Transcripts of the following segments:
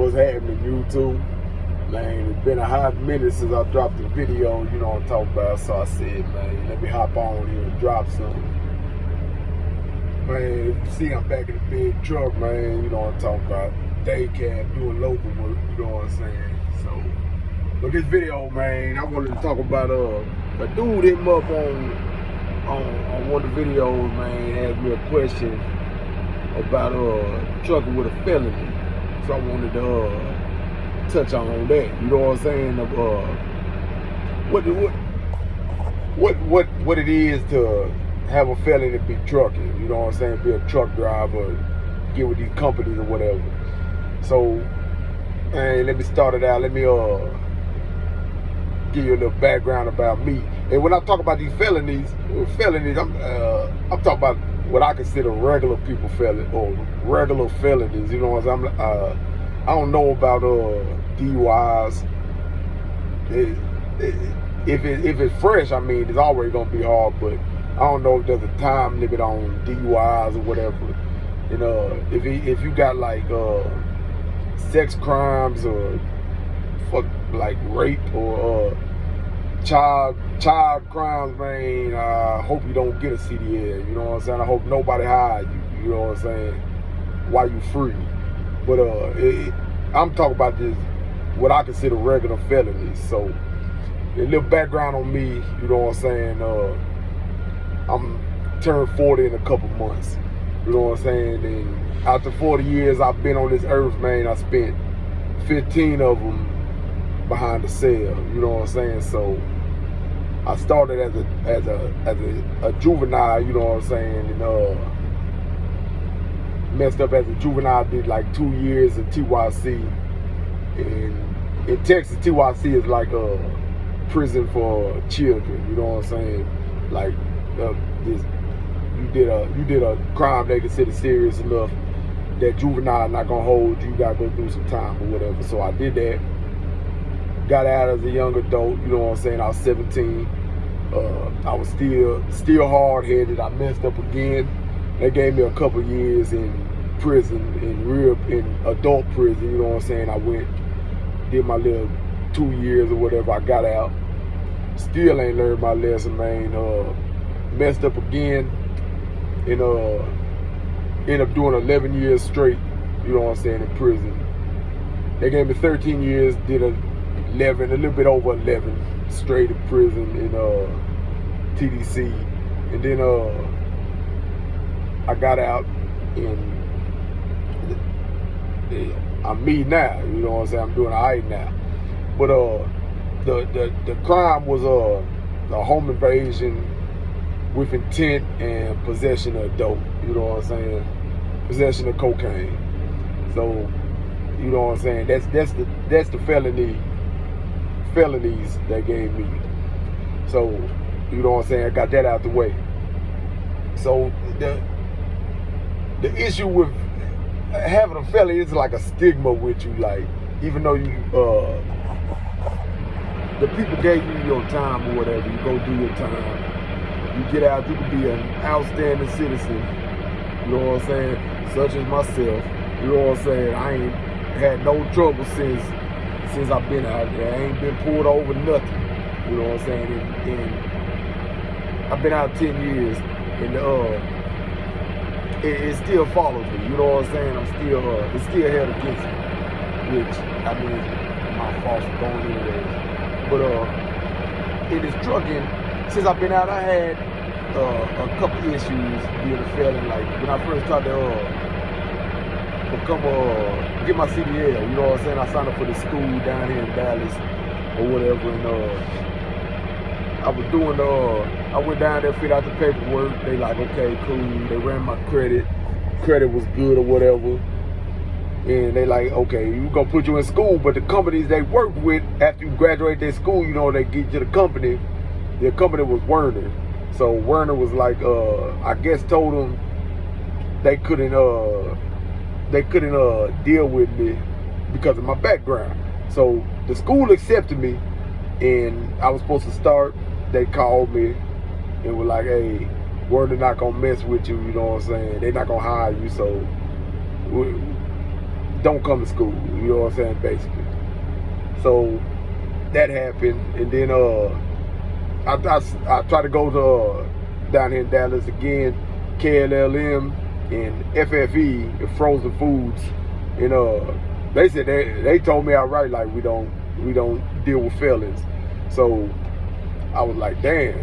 What's happening, YouTube? Man, it's been a hot minute since I dropped the video, you know what I'm talking about. So I said, man, let me hop on here and drop something. Man, you see I'm back in the big truck, man, you know what I'm talking about. Day cab, doing local work, you know what I'm saying? So, but this video, man, I wanted to talk about a dude hit me up on one of the videos, man, asked me a question about trucking with a felony. So I wanted to touch on that. You know what I'm saying? What it is to have a felony be trucking. You know what I'm saying? Be a truck driver, get with these companies or whatever. So, man, let me start it out. Let me give you a little background about me. And when I talk about these felonies, I'm talking about what I consider regular people felonies or regular felonies. You know what I'm saying? I don't know about DUIs. If it's fresh, I mean, it's always gonna be hard. But I don't know if there's a time limit on DUIs or whatever. You know, if you got like sex crimes or like rape or child crimes, man, I hope you don't get a CDL. You know what I'm saying? I hope nobody hired you. You know what I'm saying? While you free. But I'm talking about this, what I consider regular felonies. So a little background on me. You know what I'm saying? I'm turned 40 in a couple months. You know what I'm saying? And after 40 years I've been on this earth, man, I spent 15 of them behind the cell. You know what I'm saying? So I started as a juvenile. You know what I'm saying? And messed up as a juvenile. Did like 2 years in TYC. And in Texas, TYC is like a prison for children. You know what I'm saying? Like you did a crime they consider serious enough that juvenile not gonna hold you. You gotta go through some time or whatever. So I did that. Got out as a young adult. You know what I'm saying? I was 17. I was still hard-headed. I messed up again. They gave me a couple years in prison, in adult prison. You know what I'm saying? I went, did my little 2 years or whatever. I got out. Still ain't learned my lesson, man. Messed up again, and ended up doing 11 years straight. You know what I'm saying? In prison. They gave me 13 years. Did 11, a little bit over 11 straight in prison in TDC, and then I got out and I'm me now. You know what I'm saying? I'm doing alright now. But the crime was a home invasion with intent and possession of dope. You know what I'm saying? Possession of cocaine. So you know what I'm saying? That's the felonies they gave me. So you know what I'm saying? I got that out the way. So the issue with having a felony is like a stigma with you. Like, even though you the people gave you your time or whatever, you go do your time, you get out, you can be an outstanding citizen. You know what I'm saying? Such as myself. You know what I'm saying? I ain't had no trouble since I've been out there. I ain't been pulled over, nothing. You know what I'm saying? And I've been out 10 years, and it still follows me. You know what I'm saying? It's still held against me, which, I mean, my fault for going anyway. But in this trucking, since I've been out, I had a couple issues being a felon. Like when I first started to get my CDL, you know what I'm saying? I signed up for the school down here in Dallas or whatever, and I was doing I went down there, filled out the paperwork. They like, okay, cool. They ran my credit was good or whatever, and they like, okay, we're gonna put you in school. But the companies they work with, after you graduate their school, you know, they get you the company. Their company was Werner. So Werner was like, I guess told them they couldn't deal with me because of my background. So the school accepted me, and I was supposed to start. They called me and were like, hey, Werner not gonna mess with you, you know what I'm saying? They're not gonna hire you, so don't come to school. You know what I'm saying, basically. So that happened, and then I tried to go to down here in Dallas again, KLLM and FFE, the frozen foods, and they said they told me outright like we don't deal with felons. So I was like, damn,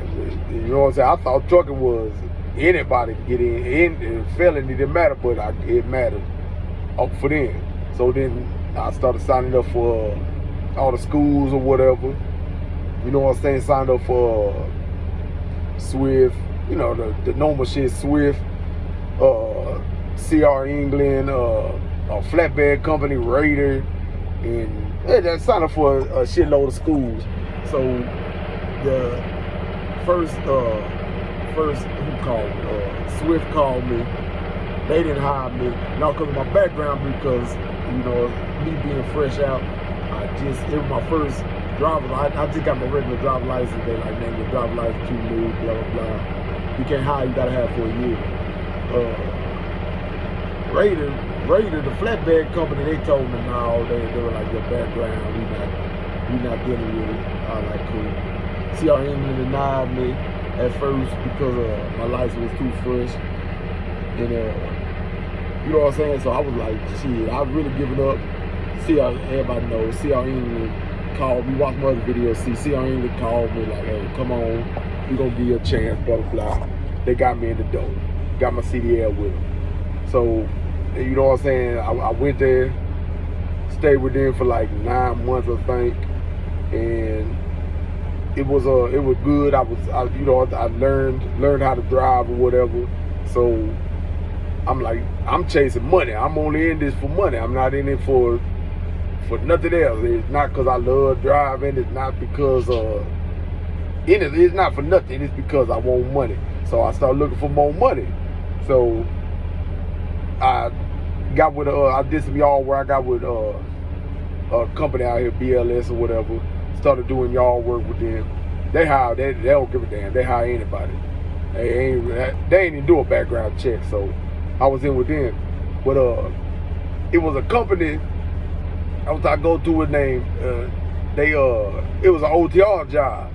you know what I'm saying? I thought trucking was anybody can get in felony didn't matter, but it mattered for them. So then I started signing up for all the schools or whatever. You know what I'm saying? Signed up for Swift, the normal shit, Swift, CR England, a flatbed company, Raider, and I signed up for a shitload of schools. So the first who called me? Swift called me. They didn't hire me, not because of my background, because me being fresh out, it was my first driver. I just got my regular driver license. They like, man, your driver license too new, blah blah blah. You can't hire, you gotta have for a year. Raider, the flatbed company, they told me no, they were like, your background, we not dealing with it. I was like, cool. CR England denied me at first because my license was too fresh. And you know what I'm saying? So I was like, shit, I was really giving up. Everybody knows, CR England called me, watch my other videos, CR England called me like, hey, come on, we gonna give you a chance, blah, blah, blah. They got me in the door, got my CDL with them. So, you know what I'm saying? I went there, stayed with them for like 9 months, I think, and it was good. I learned how to drive or whatever. So I'm like, I'm chasing money. I'm only in this for money. I'm not in it for nothing else. It's not because I love driving. It's not because it's not for nothing. It's because I want money. So I started looking for more money. So I got with I did some yard work. I got with a company out here, BLS or whatever. Started doing yard work with them. They don't give a damn. They hire anybody. They ain't even do a background check. So I was in with them. But it was a company I go to a name. It was an OTR job.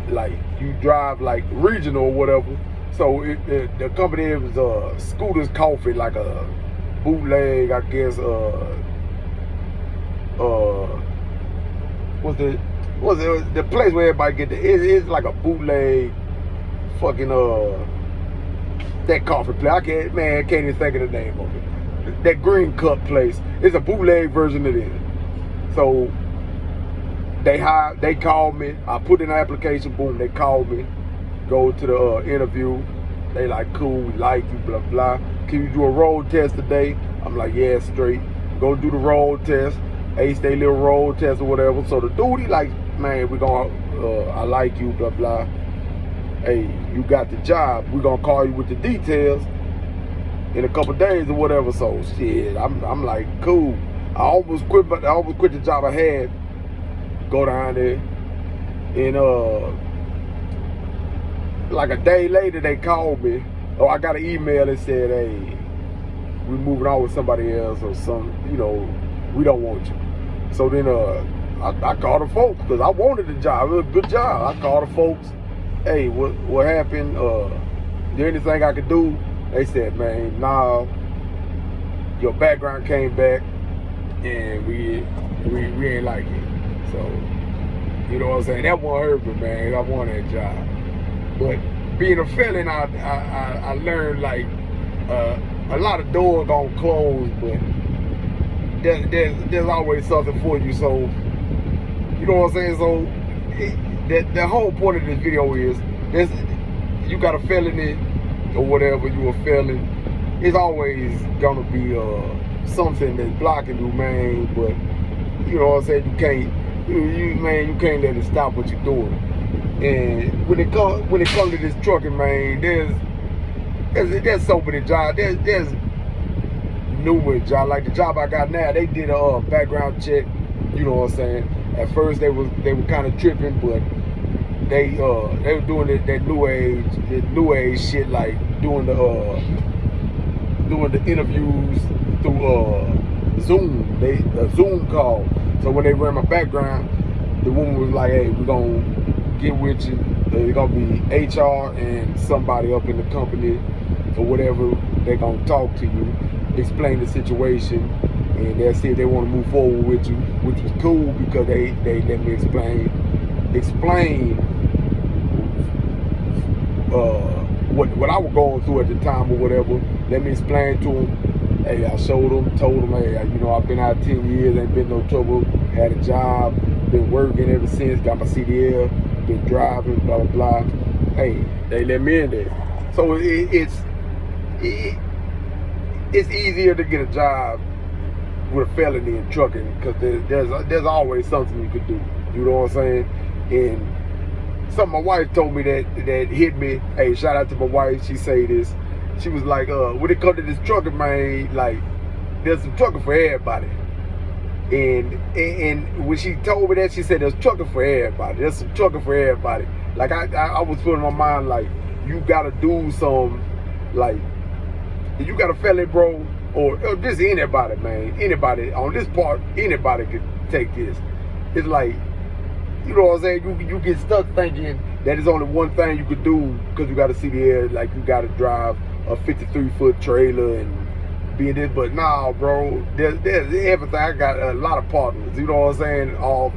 Like you drive like regional or whatever. So the company was Scooter's Coffee, like a bootleg, I guess. What's the place where everybody get it's like a bootleg, fucking that coffee place. I can't even think of the name of it. That green cup place. It's a bootleg version of it. So they called me. I put in an application. Boom, they called me. Go to the interview. They like, cool, we like you, blah blah. Can you do a road test today? I'm like, yeah, straight. Go do the road test. Ace they little road test or whatever. So the dude, he like, man, we gonna I like you, blah blah. Hey, you got the job. We're gonna call you with the details in a couple days or whatever. So shit, I'm like, cool. I almost quit the job I had. Go down there, and like a day later they called me. Oh, I got an email that said, hey, we're moving on with somebody else or some, we don't want you. So then I called the folks because I wanted the job. It was a good job. I called the folks. Hey, what happened? Is there anything I could do? They said, man, nah, your background came back and we ain't like it. So, you know what I'm saying? That won't hurt me, man. I want that job. But being a felon, I learned like a lot of doors gonna close, but there's always something for you. So, you know what I'm saying? So, the whole point of this video is, you got a felony or whatever, you a felon, it's always gonna be something that's blocking you, man. But you know what I'm saying, you can't let it stop what you're doing. And when it comes to this trucking, man, there's so many jobs. There's numerous jobs. Like the job I got now, they did a background check. You know what I'm saying? At first they were kind of tripping, but they were doing that new age shit, like doing the interviews through a Zoom call. So when they ran my background, the woman was like, hey, we're gonna get with you. It's gonna be HR and somebody up in the company or whatever. They're gonna talk to you, explain the situation, and they'll see if they want to move forward with you, which was cool because they let me explain what I was going through at the time or whatever. Let me explain to them. Hey, I told them, hey, I've been out 10 years, ain't been no trouble, had a job, been working ever since, got my CDL, been driving, blah, blah, blah. Hey, they let me in there. So it's easier to get a job with a felony in trucking because there's always something you could do. You know what I'm saying? And something my wife told me that hit me. Hey, shout out to my wife. She say this. She was like, when it comes to this trucking, man, like, there's some trucking for everybody. And when she told me that, she said there's trucking for everybody. There's some trucking for everybody. Like, I was putting in my mind, like, you gotta do some, like, if you got a felony, bro, or just anybody, man, anybody on this part, anybody could take this. It's like, you know what I'm saying? You get stuck thinking that there's only one thing you could do because you got to see the air, like you got to drive a 53-foot trailer and be in this. But nah, bro, there's everything. I got a lot of partners. You know what I'm saying? All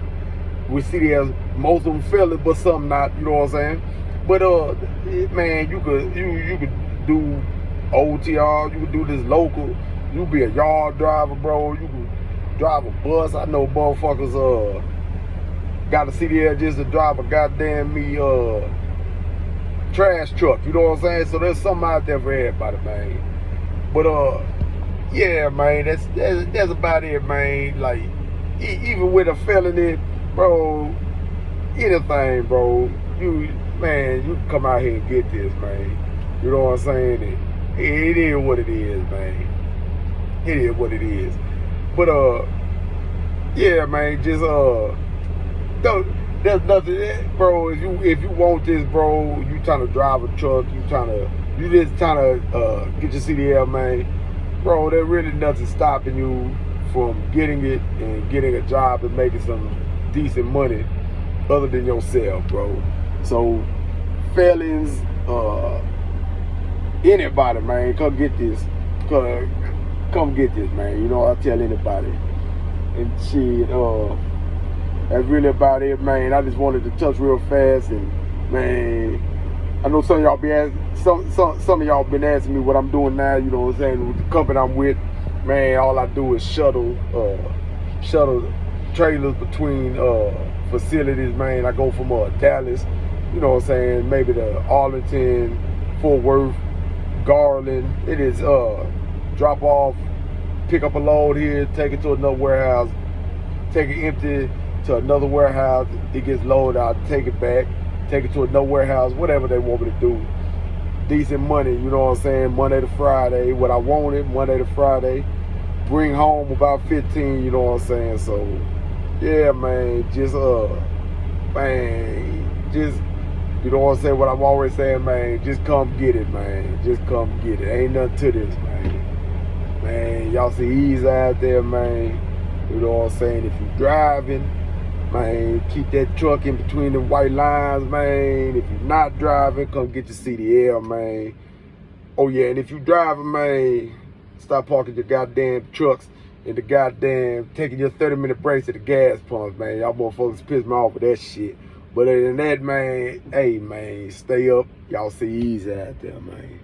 we see there's most of them fellas, but some not. You know what I'm saying? But man, you could do OTR. You could do this local. You be a yard driver, bro. You could drive a bus. I know motherfuckers got a CDL just to drive a goddamn trash truck. You know what I'm saying? So there's something out there for everybody, man. But yeah, man, that's about it, man. Like even with a felony, bro, anything, bro, you can come out here and get this, man. You know what I'm saying? It is what it is, man. It is what it is. But yeah, man, just there's nothing, bro. If you want this, bro, you trying to drive a truck, you just trying to get your CDL, man, bro. There's really nothing stopping you from getting it and getting a job and making some decent money, other than yourself, bro. So, felons, anybody, man, come get this. Come get this, man. You know, I tell anybody. And shit, that's really about it, man. I just wanted to touch real fast, and man, I know some of y'all be asking, some of y'all been asking me what I'm doing now. You know what I'm saying? With the company I'm with, man, all I do is shuttle trailers between facilities, man. I go from Dallas, you know what I'm saying, maybe to Arlington, Fort Worth, Garland. It is drop off, pick up a load here, take it to another warehouse, take it empty to another warehouse, it gets loaded out, take it back, take it to another warehouse, whatever they want me to do. Decent money, you know what I'm saying, Monday to Friday, what I wanted, Monday to Friday, bring home about 15, you know what I'm saying. So yeah, man, just you know what I'm saying, what I'm always saying, man, just come get it, man. Just come get it. Ain't nothing to this, man. Man, y'all see ease out there, man. You know what I'm saying? If you're driving, man, keep that truck in between the white lines, man. If you're not driving, come get your CDL, man. Oh yeah, and if you're driving, man, stop parking your goddamn trucks and the goddamn taking your 30-minute breaks at the gas pumps, man. Y'all motherfuckers piss me off with that shit. But other than that, man, hey, man, stay up. Y'all see easy out there, man.